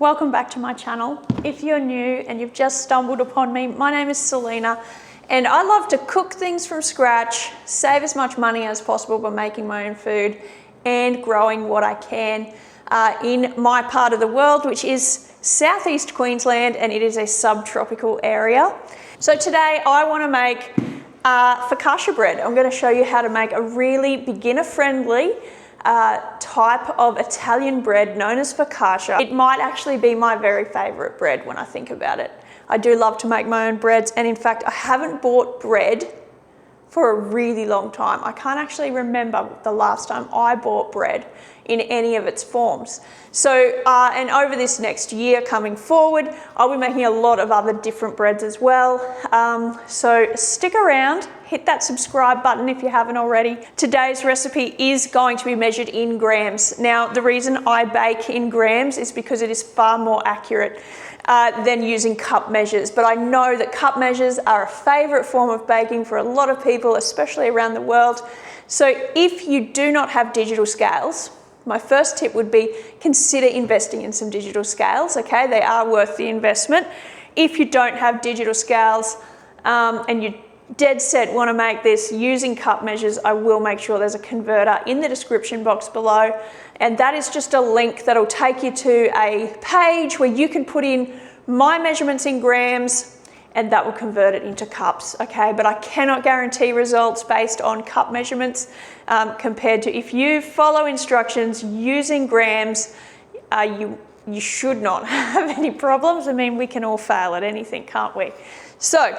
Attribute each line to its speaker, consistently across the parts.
Speaker 1: Welcome back to my channel. If you're new and you've just stumbled upon me, my name is Selena and I love to cook things from scratch, save as much money as possible by making my own food and growing what I can in my part of the world, which is southeast Queensland, and it is a subtropical area. So today I want to make focaccia bread. I'm going to show you how to make a really beginner-friendly type of Italian bread known as focaccia. It might actually be my very favorite bread when I think about it. I do love to make my own breads, and in fact I haven't bought bread for a really long time. I can't actually remember the last time I bought bread in any of its forms. So, and over this next year coming forward, I'll be making a lot of other different breads as well. So stick around, hit that subscribe button if you haven't already. Today's recipe is going to be measured in grams. Now, the reason I bake in grams is because it is far more accurate than using cup measures. But I know that cup measures are a favorite form of baking for a lot of people, especially around the world. So if you do not have digital scales, my first tip would be consider investing in some digital scales, okay? They are worth the investment. If you don't have digital scales and you dead set want to make this using cup measures, I will make sure there's a converter in the description box below, and that is just a link that'll take you to a page where you can put in my measurements in grams and that will convert it into cups, okay? But I cannot guarantee results based on cup measurements compared to if you follow instructions using grams. You should not have any problems. I mean, we can all fail at anything, can't we? So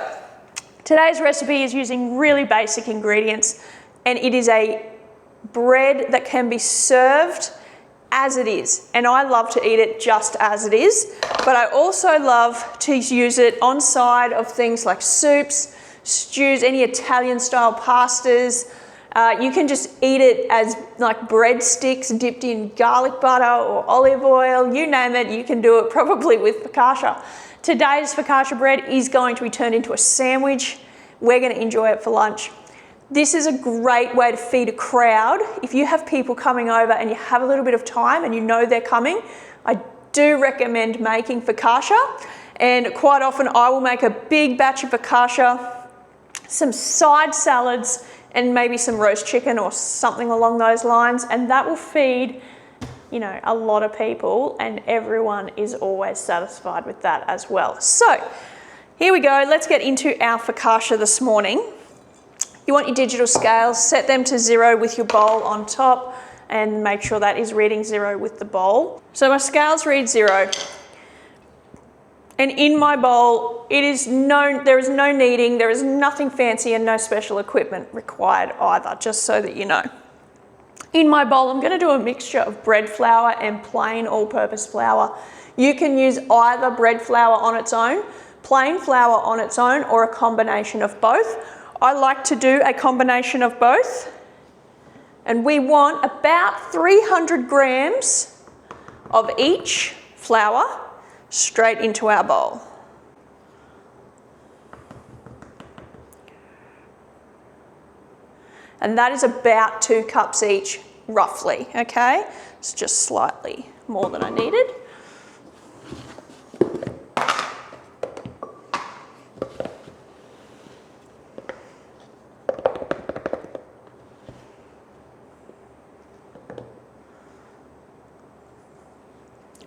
Speaker 1: today's recipe is using really basic ingredients, and it is a bread that can be served as it is. And I love to eat it just as it is, but I also love to use it on side of things like soups, stews, any Italian style pastas. You can just eat it as like breadsticks dipped in garlic butter or olive oil, you name it, you can do it probably with focaccia. Today's focaccia bread is going to be turned into a sandwich. We're going to enjoy it for lunch. This is a great way to feed a crowd. If you have people coming over and you have a little bit of time and you know they're coming, I do recommend making focaccia. And quite often I will make a big batch of focaccia, some side salads, and maybe some roast chicken or something along those lines. And that will feed, you know, a lot of people, and everyone is always satisfied with that as well. So here we go. Let's get into our focaccia this morning. You want your digital scales, set them to 0 with your bowl on top and make sure that is reading 0 with the bowl. So my scales read 0. And in my bowl, there is no kneading, there is nothing fancy and no special equipment required either, just so that you know. In my bowl, I'm gonna do a mixture of bread flour and plain all-purpose flour. You can use either bread flour on its own, plain flour on its own, or a combination of both. I like to do a combination of both, and we want about 300 grams of each flour straight into our bowl. And that is about 2 cups each, roughly, okay? It's just slightly more than I needed.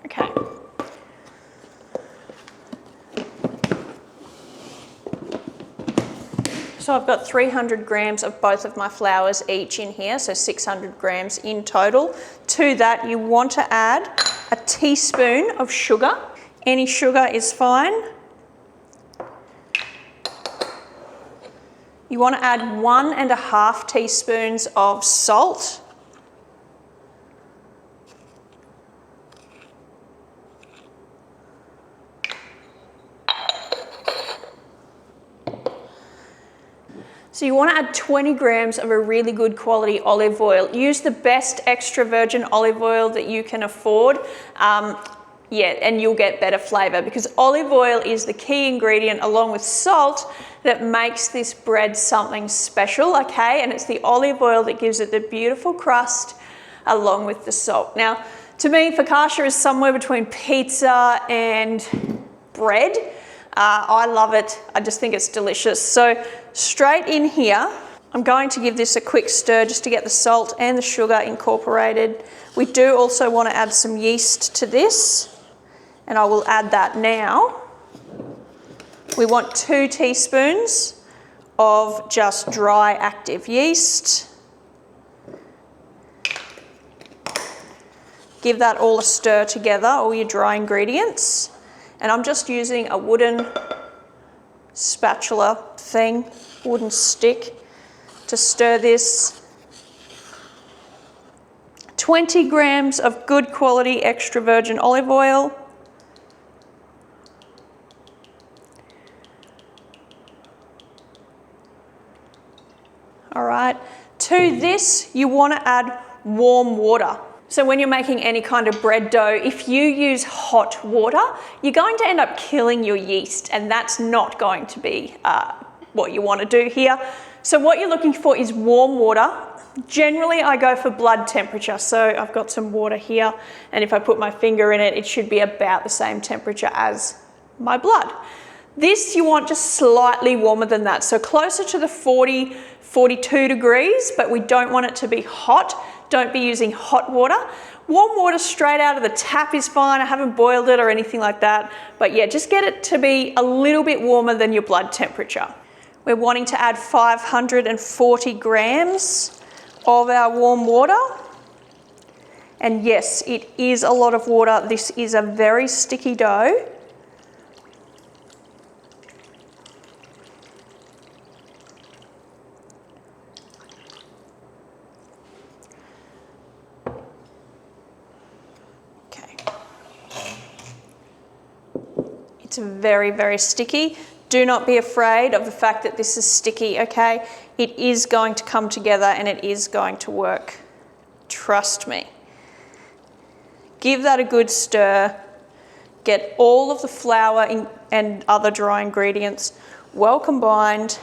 Speaker 1: Okay. So I've got 300 grams of both of my flours each in here, so 600 grams in total. To that, you want to add a teaspoon of sugar. Any sugar is fine. You want to add 1.5 teaspoons of salt. So you want to add 20 grams of a really good quality olive oil. Use the best extra virgin olive oil that you can afford. And you'll get better flavor, because olive oil is the key ingredient along with salt that makes this bread something special, okay? And it's the olive oil that gives it the beautiful crust along with the salt. Now, To me, focaccia is somewhere between pizza and bread. I love it. I just think it's delicious. So straight in here, I'm going to give this a quick stir just to get the salt and the sugar incorporated. We do also want to add some yeast to this, and I will add that now. We want 2 teaspoons of just dry active yeast. Give that all a stir together, all your dry ingredients. And I'm just using a wooden spatula thing, wooden stick, to stir this. 20 grams of good quality extra virgin olive oil. All right, to this you want to add warm water. So when you're making any kind of bread dough, if you use hot water, you're going to end up killing your yeast, and that's not going to be what you want to do here. So what you're looking for is warm water. Generally, I go for blood temperature. So I've got some water here, and if I put my finger in it, it should be about the same temperature as my blood. This you want just slightly warmer than that. So closer to the 40, 42 degrees, but we don't want it to be hot. Don't be using hot water. Warm water straight out of the tap is fine. I haven't boiled it or anything like that. But yeah, just get it to be a little bit warmer than your blood temperature. We're wanting to add 540 grams of our warm water. And yes, it is a lot of water. This is a very sticky dough. It's very, very sticky. Do not be afraid of the fact that this is sticky, okay? It is going to come together and it is going to work. Trust me. Give that a good stir. Get all of the flour and other dry ingredients well combined.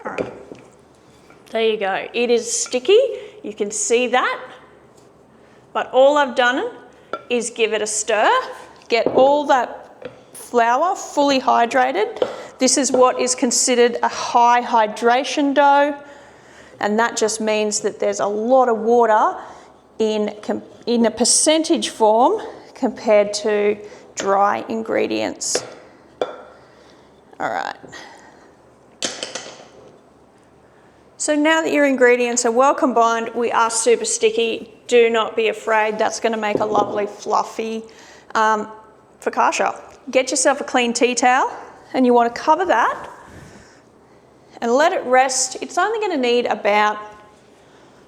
Speaker 1: All right, there you go. It is sticky, you can see that, but all I've done is give it a stir, get all that flour fully hydrated. This is what is considered a high hydration dough, and that just means that there's a lot of water in a percentage form compared to dry ingredients. All right. So now that your ingredients are well combined, we are super sticky. Do not be afraid. That's going to make a lovely fluffy focaccia. Get yourself a clean tea towel and you want to cover that and let it rest. It's only going to need about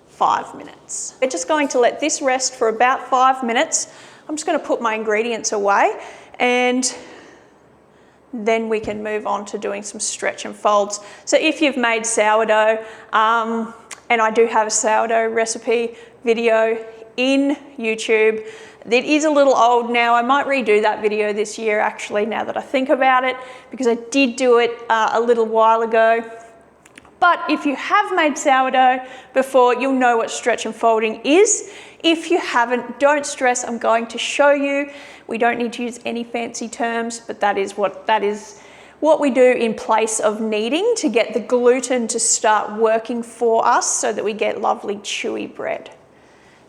Speaker 1: 5 minutes. We're just going to let this rest for about 5 minutes. I'm just going to put my ingredients away and then we can move on to doing some stretch and folds. So if you've made sourdough, and I do have a sourdough recipe video in YouTube, it is a little old now. I might redo that video this year actually, now that I think about it, because I did do it a little while ago. But if you have made sourdough before, you'll know what stretch and folding is. If you haven't, don't stress, I'm going to show you. We don't need to use any fancy terms, but that is what we do in place of kneading to get the gluten to start working for us so that we get lovely chewy bread.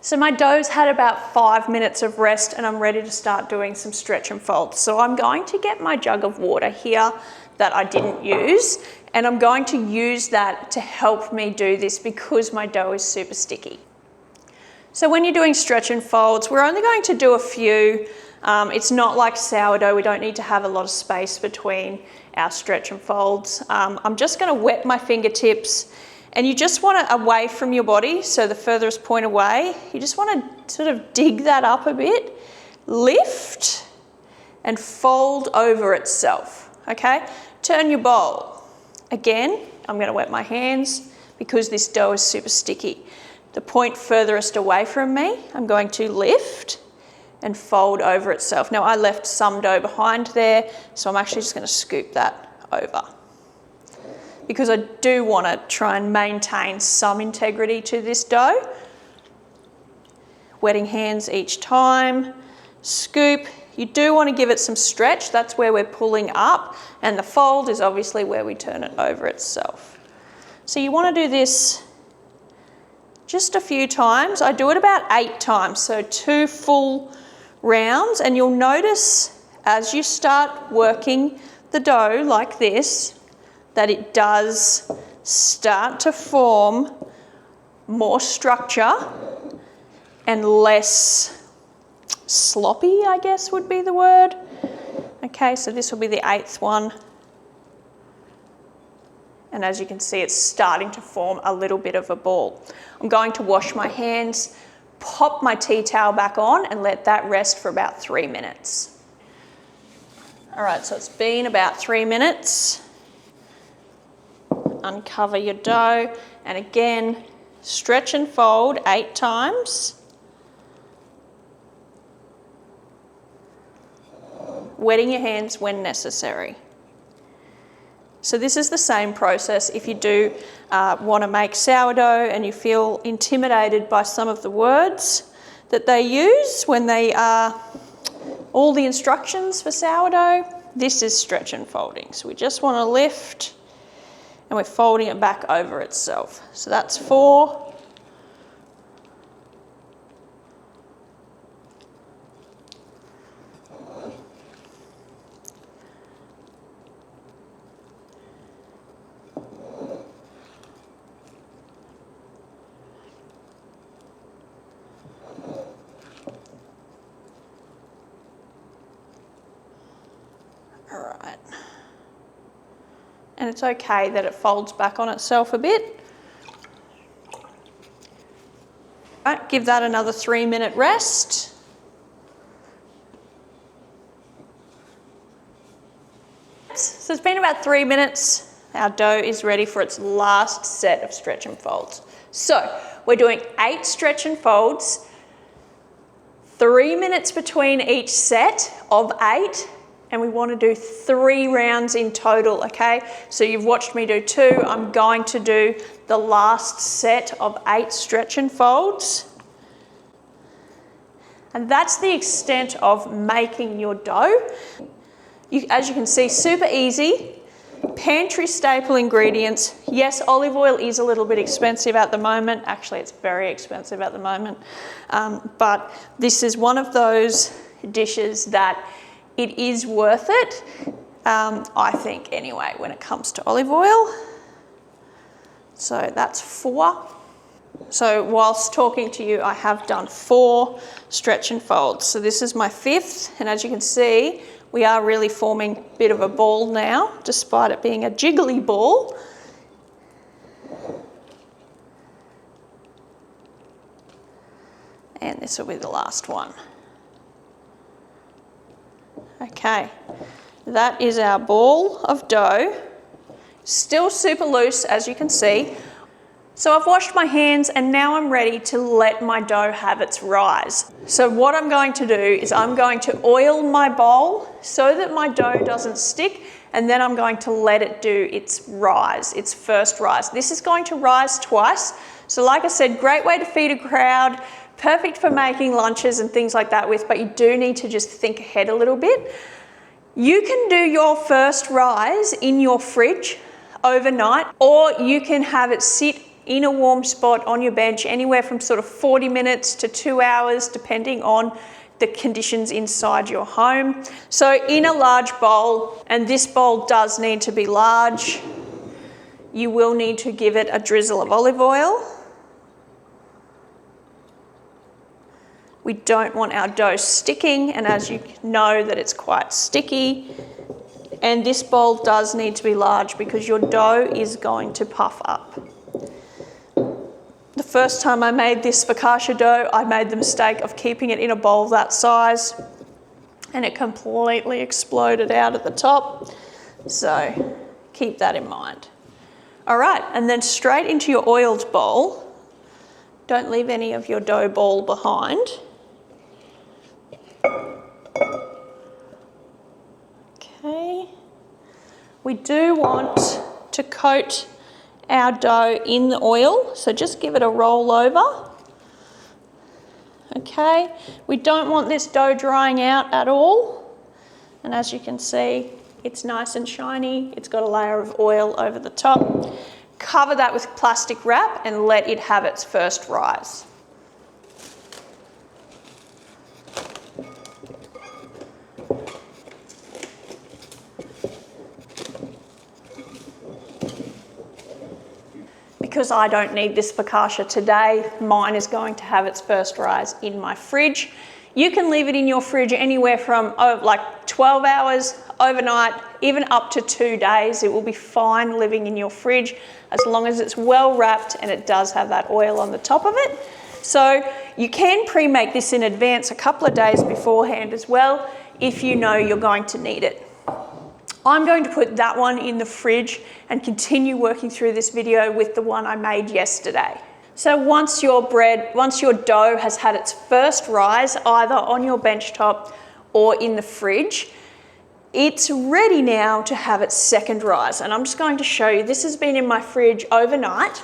Speaker 1: So my dough's had about 5 minutes of rest and I'm ready to start doing some stretch and folds. So I'm going to get my jug of water here that I didn't use, and I'm going to use that to help me do this because my dough is super sticky. So when you're doing stretch and folds, we're only going to do a few. It's not like sourdough. We don't need to have a lot of space between our stretch and folds. I'm just going to wet my fingertips, and you just want it away from your body. So the furthest point away, you just want to sort of dig that up a bit, lift and fold over itself. Okay, turn your bowl. Again, I'm going to wet my hands because this dough is super sticky. The point furthest away from me, I'm going to lift and fold over itself. Now I left some dough behind there, so I'm actually just going to scoop that over, because I do want to try and maintain some integrity to this dough. Wetting hands each time, scoop. You do want to give it some stretch, that's where we're pulling up, and the fold is obviously where we turn it over itself. So you want to do this just a few times. I do it about 8 times, so 2 full rounds, and you'll notice as you start working the dough like this, that it does start to form more structure and less sloppy, I guess would be the word. Okay, so this will be the 8th one. And as you can see, it's starting to form a little bit of a ball. I'm going to wash my hands, pop my tea towel back on and let that rest for about 3 minutes. All right, so it's been about 3 minutes. Uncover your dough, and again, stretch and fold 8 times. Wetting your hands when necessary. So this is the same process if you do want to make sourdough and you feel intimidated by some of the words that they use when they are all the instructions for sourdough. This is stretch and folding. So we just want to lift and we're folding it back over itself. So that's 4. Alright, and it's okay that it folds back on itself a bit. Right, give that another 3-minute rest. So it's been about 3 minutes. Our dough is ready for its last set of stretch and folds. So we're doing 8 stretch and folds, 3 minutes between each set of 8. And we want to do 3 rounds in total, okay? So you've watched me do 2. I'm going to do the last set of 8 stretch and folds. And that's the extent of making your dough. As you can see, super easy. Pantry staple ingredients. Yes, olive oil is a little bit expensive at the moment. Actually, it's very expensive at the moment. But this is one of those dishes that it is worth it, I think anyway, when it comes to olive oil. So that's 4. So whilst talking to you, I have done 4 stretch and folds. So this is my 5th, and as you can see, we are really forming a bit of a ball now, despite it being a jiggly ball. And this will be the last one. Okay, that is our ball of dough. Still super loose, as you can see. So I've washed my hands and now I'm ready to let my dough have its rise. So what I'm going to do is I'm going to oil my bowl so that my dough doesn't stick, and then I'm going to let it do its rise, its first rise. This is going to rise twice. So like I said, great way to feed a crowd, perfect for making lunches and things like that with, but you do need to just think ahead a little bit. You can do your first rise in your fridge overnight, or you can have it sit in a warm spot on your bench anywhere from sort of 40 minutes to 2 hours, depending on the conditions inside your home. So in a large bowl, and this bowl does need to be large, you will need to give it a drizzle of olive oil. We don't want our dough sticking, and as you know that it's quite sticky. And this bowl does need to be large because your dough is going to puff up. The first time I made this focaccia dough, I made the mistake of keeping it in a bowl that size, and it completely exploded out at the top. So keep that in mind. All right, and then straight into your oiled bowl. Don't leave any of your dough ball behind. Okay. We do want to coat our dough in the oil, so just give it a roll over. Okay, we don't want this dough drying out at all. And as you can see, it's nice and shiny. It's got a layer of oil over the top. Cover that with plastic wrap and let it have its first rise. Because I don't need this focaccia today, mine is going to have its first rise in my fridge. You can leave it in your fridge anywhere from like 12 hours, overnight, even up to 2 days. It will be fine living in your fridge as long as it's well wrapped and it does have that oil on the top of it. So you can pre-make this in advance a couple of days beforehand as well if you know you're going to need it. I'm going to put that one in the fridge and continue working through this video with the one I made yesterday. So once your dough has had its first rise, either on your bench top or in the fridge, it's ready now to have its second rise. And I'm just going to show you, this has been in my fridge overnight.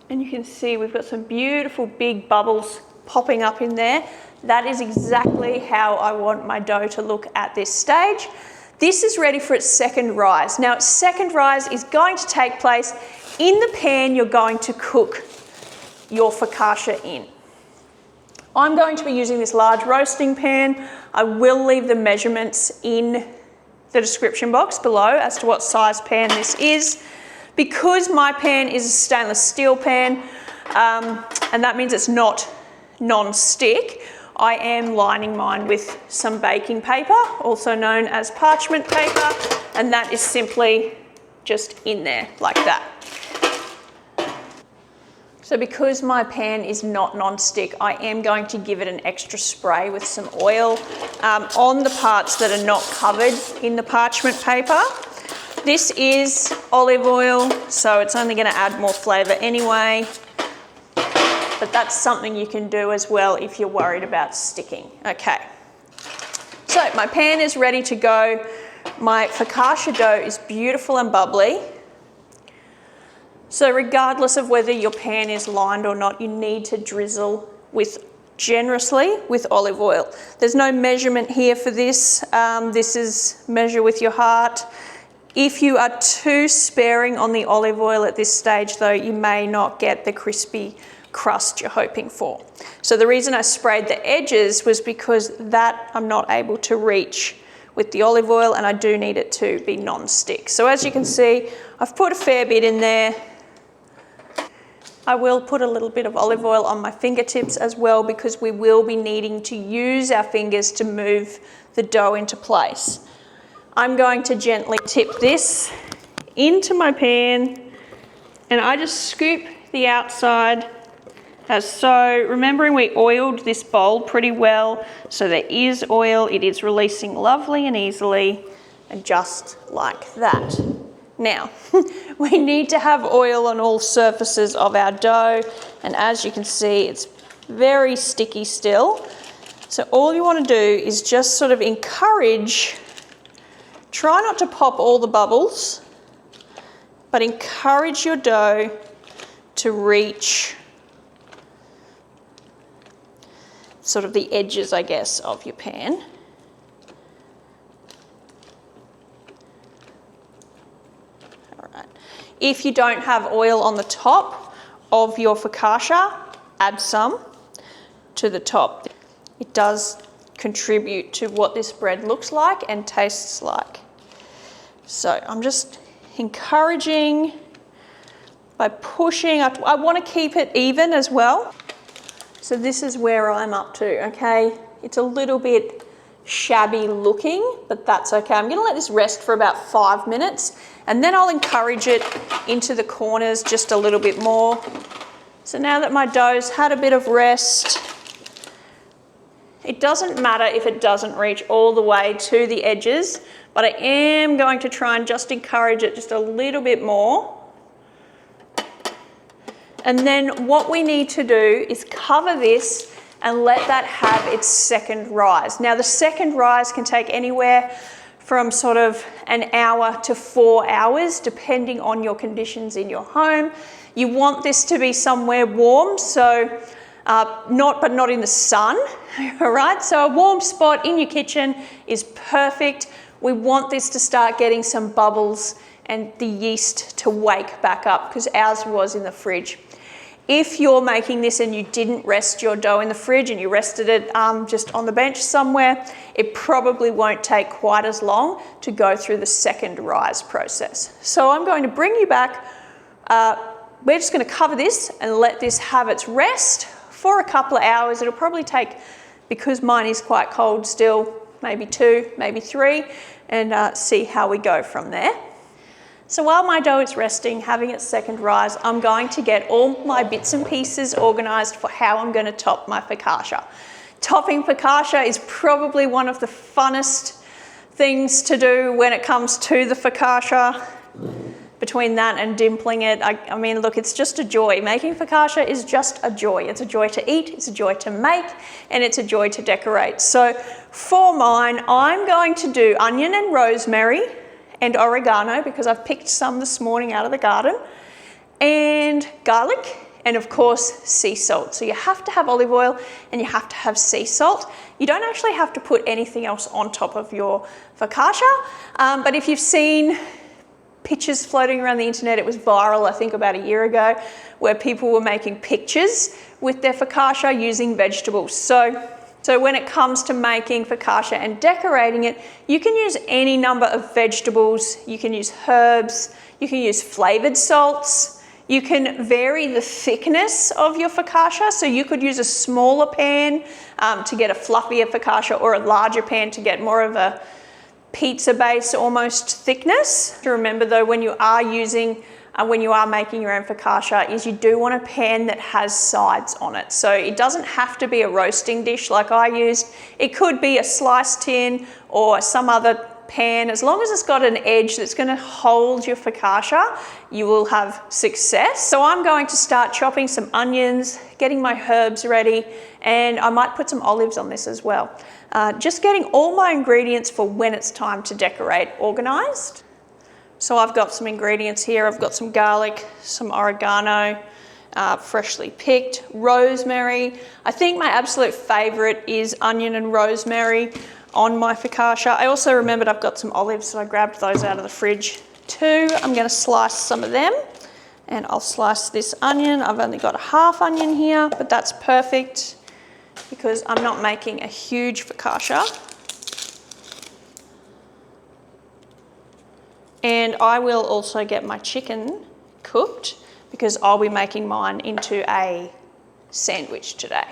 Speaker 1: And you can see we've got some beautiful big bubbles popping up in there. That is exactly how I want my dough to look at this stage. This is ready for its second rise. Now, its second rise is going to take place in the pan you're going to cook your focaccia in. I'm going to be using this large roasting pan. I will leave the measurements in the description box below as to what size pan this is. Because my pan is a stainless steel pan, and that means it's not non-stick, I am lining mine with some baking paper, also known as parchment paper, and that is simply just in there like that. So because my pan is not non-stick, I am going to give it an extra spray with some oil on the parts that are not covered in the parchment paper. This is olive oil, so it's only going to add more flavour anyway. But that's something you can do as well if you're worried about sticking. Okay, so my pan is ready to go. My focaccia dough is beautiful and bubbly. So regardless of whether your pan is lined or not, you need to drizzle generously with olive oil. There's no measurement here for this. This is measure with your heart. If you are too sparing on the olive oil at this stage though, you may not get the crispy crust you're hoping for. So the reason I sprayed the edges was because that I'm not able to reach with the olive oil, and I do need it to be non-stick. So as you can see, I've put a fair bit in there. I will put a little bit of olive oil on my fingertips as well, because we will be needing to use our fingers to move the dough into place. I'm going to gently tip this into my pan, and I just scoop the outside as so, remembering we oiled this bowl pretty well, so there is oil, it is releasing lovely and easily, and just like that. Now, we need to have oil on all surfaces of our dough, and as you can see, it's very sticky still. So all you want to do is just sort of encourage, try not to pop all the bubbles, but encourage your dough to reach sort of the edges, I guess, of your pan. All right. If you don't have oil on the top of your focaccia, add some to the top. It does contribute to what this bread looks like and tastes like. So I'm just encouraging by pushing. I want to keep it even as well. So this is where I'm up to, okay? It's a little bit shabby looking, but that's okay. I'm gonna let this rest for about 5 minutes, and then I'll encourage it into the corners just a little bit more. So now that my dough's had a bit of rest, it doesn't matter if it doesn't reach all the way to the edges, but I am going to try and just encourage it just a little bit more. And then what we need to do is cover this and let that have its second rise. Now the second rise can take anywhere from sort of an hour to 4 hours, depending on your conditions in your home. You want this to be somewhere warm, so not in the sun, all right? So a warm spot in your kitchen is perfect. We want this to start getting some bubbles and the yeast to wake back up, because ours was in the fridge. If you're making this and you didn't rest your dough in the fridge and you rested it just on the bench somewhere, it probably won't take quite as long to go through the second rise process. So I'm going to bring you back. We're just going to cover this and let this have its rest for a couple of hours. It'll probably take, because mine is quite cold still, maybe 2, maybe 3, and see how we go from there. So while my dough is resting, having its second rise, I'm going to get all my bits and pieces organised for how I'm going to top my focaccia. Topping focaccia is probably one of the funnest things to do when it comes to the focaccia. Between that and dimpling it, I mean, look, it's just a joy. Making focaccia is just a joy. It's a joy to eat, it's a joy to make, and it's a joy to decorate. So for mine, I'm going to do onion and rosemary and oregano, because I've picked some this morning out of the garden, and garlic, and of course sea salt. So you have to have olive oil and you have to have sea salt. You don't actually have to put anything else on top of your focaccia, but if you've seen pictures floating around the internet, it was viral I think about a year ago, where people were making pictures with their focaccia using vegetables. So when it comes to making focaccia and decorating it, you can use any number of vegetables, you can use herbs, you can use flavoured salts, you can vary the thickness of your focaccia, so you could use a smaller pan to get a fluffier focaccia, or a larger pan to get more of a pizza base almost thickness. To remember though, when you are making your own focaccia, is you do want a pan that has sides on it. So it doesn't have to be a roasting dish like I used. It could be a sliced tin or some other pan. As long as it's got an edge that's going to hold your focaccia, you will have success. So I'm going to start chopping some onions, getting my herbs ready, and I might put some olives on this as well. Just getting all my ingredients for when it's time to decorate organised. So I've got some ingredients here. I've got some garlic, some oregano, freshly picked, rosemary. I think my absolute favourite is onion and rosemary on my focaccia. I also remembered I've got some olives, so I grabbed those out of the fridge too. I'm going to slice some of them, and I'll slice this onion. I've only got a half onion here, but that's perfect because I'm not making a huge focaccia. And I will also get my chicken cooked, because I'll be making mine into a sandwich today.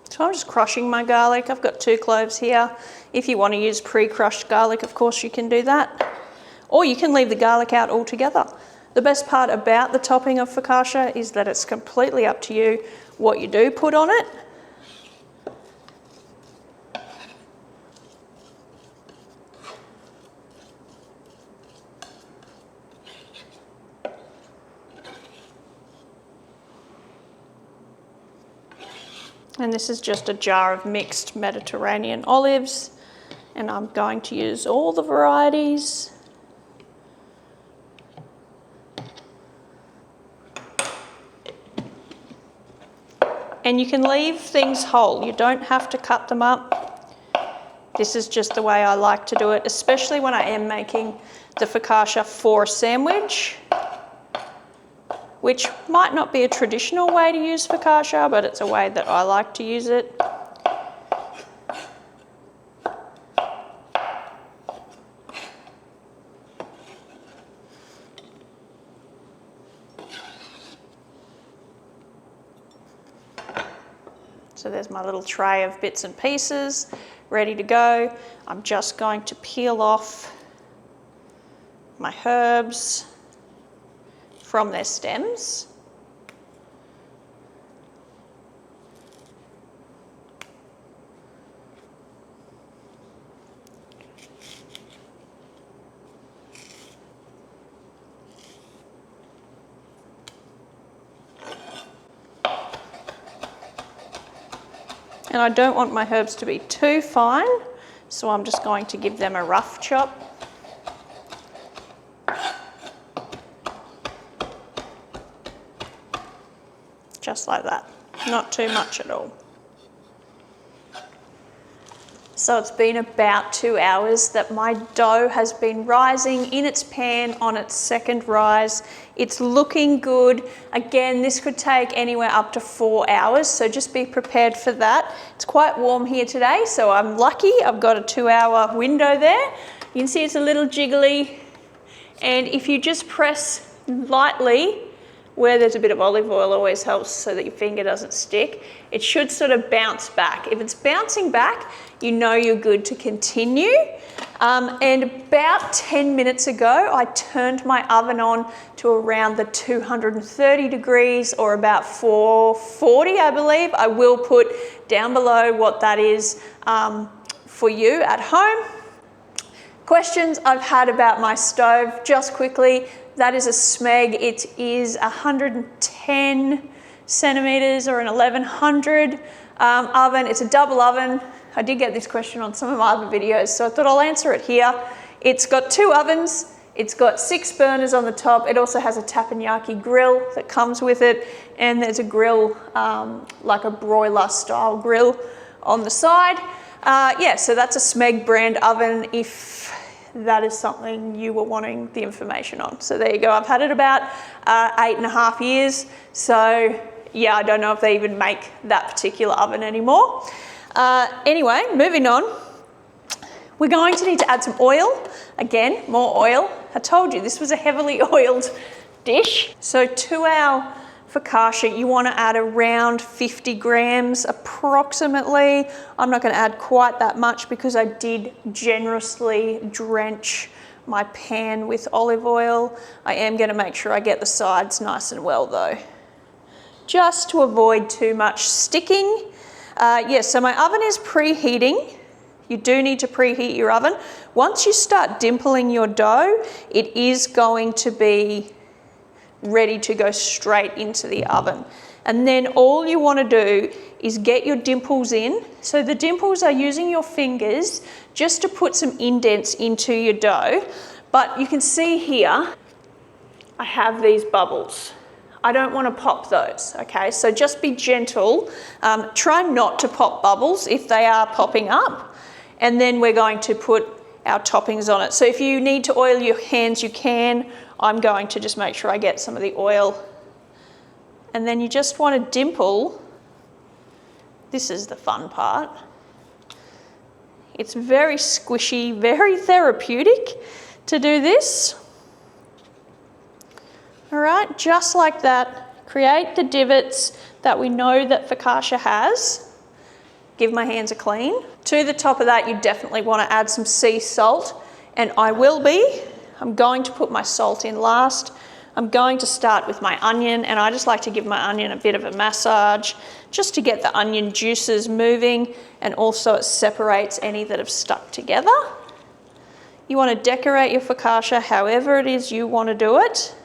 Speaker 1: So I'm just crushing my garlic. I've got 2 cloves here. If you want to use pre-crushed garlic, of course you can do that. Or you can leave the garlic out altogether. The best part about the topping of focaccia is that it's completely up to you what you do put on it. And this is just a jar of mixed Mediterranean olives, and I'm going to use all the varieties. And you can leave things whole, you don't have to cut them up. This is just the way I like to do it, especially when I am making the focaccia for a sandwich. which might not be a traditional way to use focaccia, but it's a way that I like to use it. So there's my little tray of bits and pieces ready to go. I'm just going to peel off my herbs from their stems. And I don't want my herbs to be too fine, so I'm just going to give them a rough chop. Just like that, not too much at all. So it's been about 2 hours that my dough has been rising in its pan on its second rise. It's looking good. Again, this could take anywhere up to 4 hours, so just be prepared for that. It's quite warm here today, so I'm lucky. I've got a 2-hour window there. You can see it's a little jiggly, and if you just press lightly, where there's a bit of olive oil always helps so that your finger doesn't stick. It should sort of bounce back. If it's bouncing back, you know you're good to continue. And about 10 minutes ago, I turned my oven on to around the 230 degrees or about 440, I believe. I will put down below what that is for you at home. Questions I've had about my stove, just quickly. That is a Smeg. It is 110 centimeters or an 1100 oven. It's a double oven. I did get this question on some of my other videos, so I thought I'll answer it here. It's got 2 ovens. It's got 6 burners on the top. It also has a teppanyaki grill that comes with it, and there's a grill, like a broiler style grill on the side. Yeah, so that's a Smeg brand oven if that is something you were wanting the information on. So there you go. I've had it about 8.5 years. So yeah, I don't know if they even make that particular oven anymore. Anyway, moving on. We're going to need to add some oil. Again, more oil. I told you this was a heavily oiled dish. So to our focaccia, you want to add around 50 grams approximately. I'm not going to add quite that much because I did generously drench my pan with olive oil. I am going to make sure I get the sides nice and well though, just to avoid too much sticking. Yes, so my oven is preheating. You do need to preheat your oven. Once you start dimpling your dough, it is going to be ready to go straight into the oven. And then all you want to do is get your dimples in. So the dimples are using your fingers just to put some indents into your dough. But you can see here, I have these bubbles. I don't want to pop those, okay? So just be gentle. Try not to pop bubbles if they are popping up. And then we're going to put our toppings on it. So if you need to oil your hands, you can. I'm going to just make sure I get some of the oil. And then you just want to dimple. This is the fun part. It's very squishy, very therapeutic to do this. All right, just like that. Create the divots that we know that focaccia has. Give my hands a clean. To the top of that, you definitely want to add some sea salt, and I will be. I'm going to put my salt in last. I'm going to start with my onion, and I just like to give my onion a bit of a massage just to get the onion juices moving, and also it separates any that have stuck together. You want to decorate your focaccia however it is you want to do it.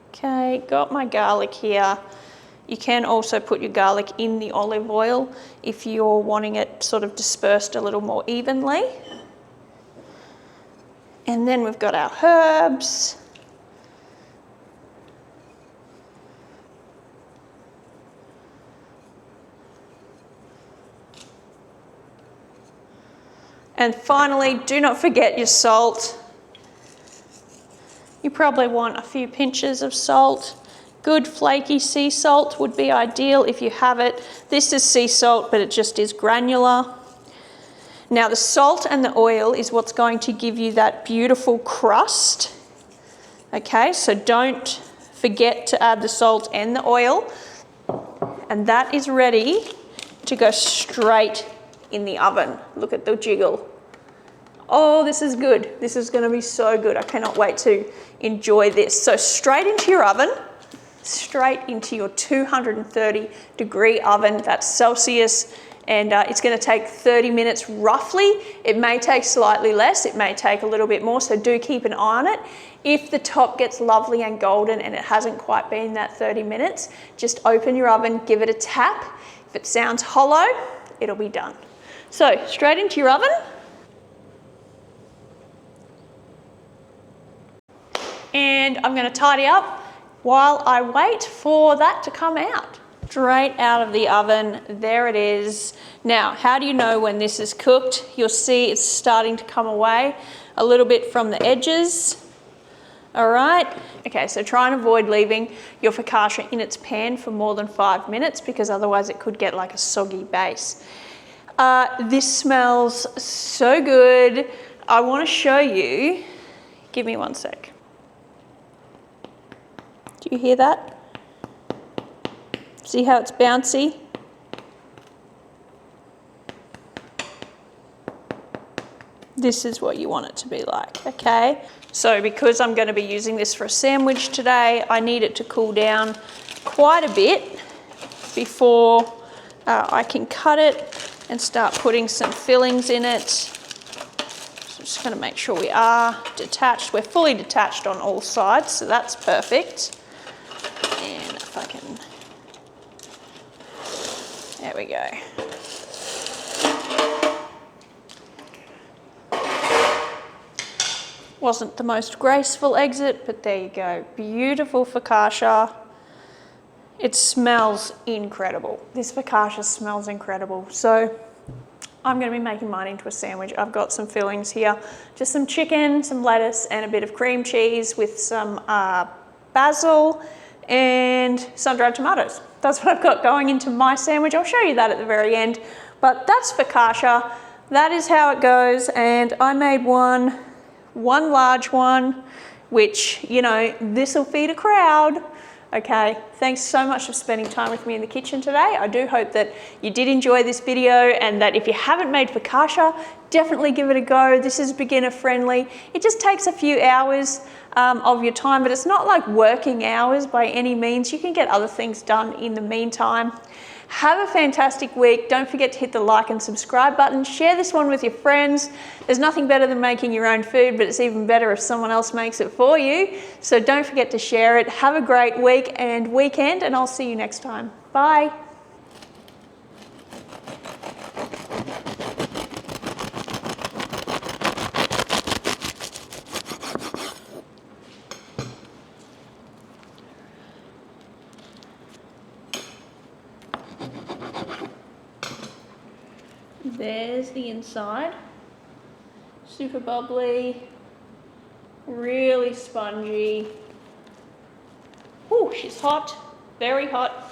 Speaker 1: Okay, got my garlic here. You can also put your garlic in the olive oil if you're wanting it sort of dispersed a little more evenly. And then we've got our herbs. And finally, do not forget your salt. You probably want a few pinches of salt. Good flaky sea salt would be ideal if you have it. This is sea salt, but it just is granular. Now the salt and the oil is what's going to give you that beautiful crust. Okay, so don't forget to add the salt and the oil. And that is ready to go straight in the oven. Look at the jiggle. Oh, this is good. This is going to be so good. I cannot wait to enjoy this. So straight into your oven, straight into your 230-degree oven. That's Celsius, and it's going to take 30 minutes roughly. It may take slightly less. It may take a little bit more, so do keep an eye on it. If the top gets lovely and golden and it hasn't quite been that 30 minutes, just open your oven, give it a tap. If it sounds hollow, it'll be done. So straight into your oven. And I'm going to tidy up while I wait for that to come out. Straight out of the oven, there it is. Now, how do you know when this is cooked? You'll see it's starting to come away a little bit from the edges. All right. Okay, so try and avoid leaving your focaccia in its pan for more than 5 minutes, because otherwise it could get like a soggy base. This smells so good. I want to show you. Give me one sec. Do you hear that? See how it's bouncy? This is what you want it to be like, okay? So because I'm going to be using this for a sandwich today, I need it to cool down quite a bit before I can cut it and start putting some fillings in it. So I'm just going to make sure we are detached. We're fully detached on all sides, so that's perfect. And if I can, there we go. Wasn't the most graceful exit, but there you go. Beautiful focaccia. It smells incredible. This focaccia smells incredible. So I'm going to be making mine into a sandwich. I've got some fillings here, just some chicken, some lettuce, and a bit of cream cheese with some basil and sun-dried tomatoes. That's what I've got going into my sandwich. I'll show you that at the very end. But that's focaccia. That is how it goes. And I made one large one, which, you know, this will feed a crowd. Okay, thanks so much for spending time with me in the kitchen today. I do hope that you did enjoy this video, and that if you haven't made focaccia, definitely give it a go. This is beginner friendly. It just takes a few hours of your time, but it's not like working hours by any means. You can get other things done in the meantime. Have a fantastic week. Don't forget to hit the like and subscribe button. Share this one with your friends. There's nothing better than making your own food, but it's even better if someone else makes it for you. So don't forget to share it. Have a great week and weekend, and I'll see you next time. Bye. There's the inside, super bubbly, really spongy. Oh, she's hot, very hot.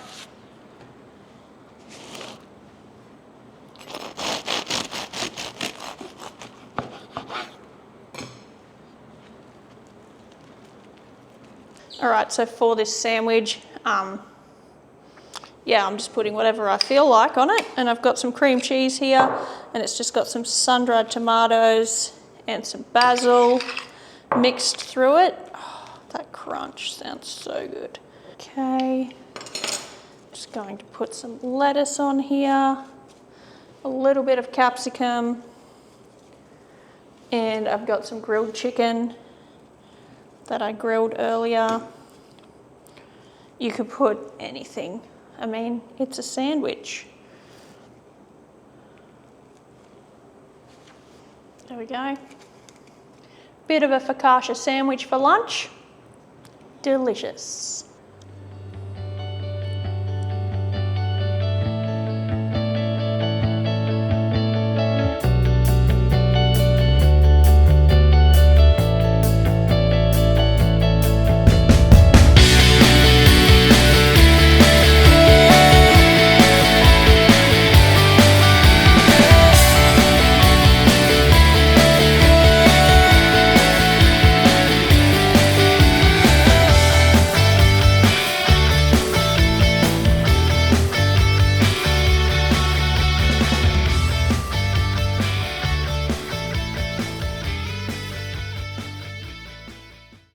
Speaker 1: All right, so for this sandwich, yeah, I'm just putting whatever I feel like on it, and I've got some cream cheese here, and it's just got some sun-dried tomatoes and some basil mixed through it. Oh, that crunch sounds so good. Okay, just going to put some lettuce on here, a little bit of capsicum, and I've got some grilled chicken that I grilled earlier. You could put anything. I mean, it's a sandwich. There we go. Bit of a focaccia sandwich for lunch. Delicious.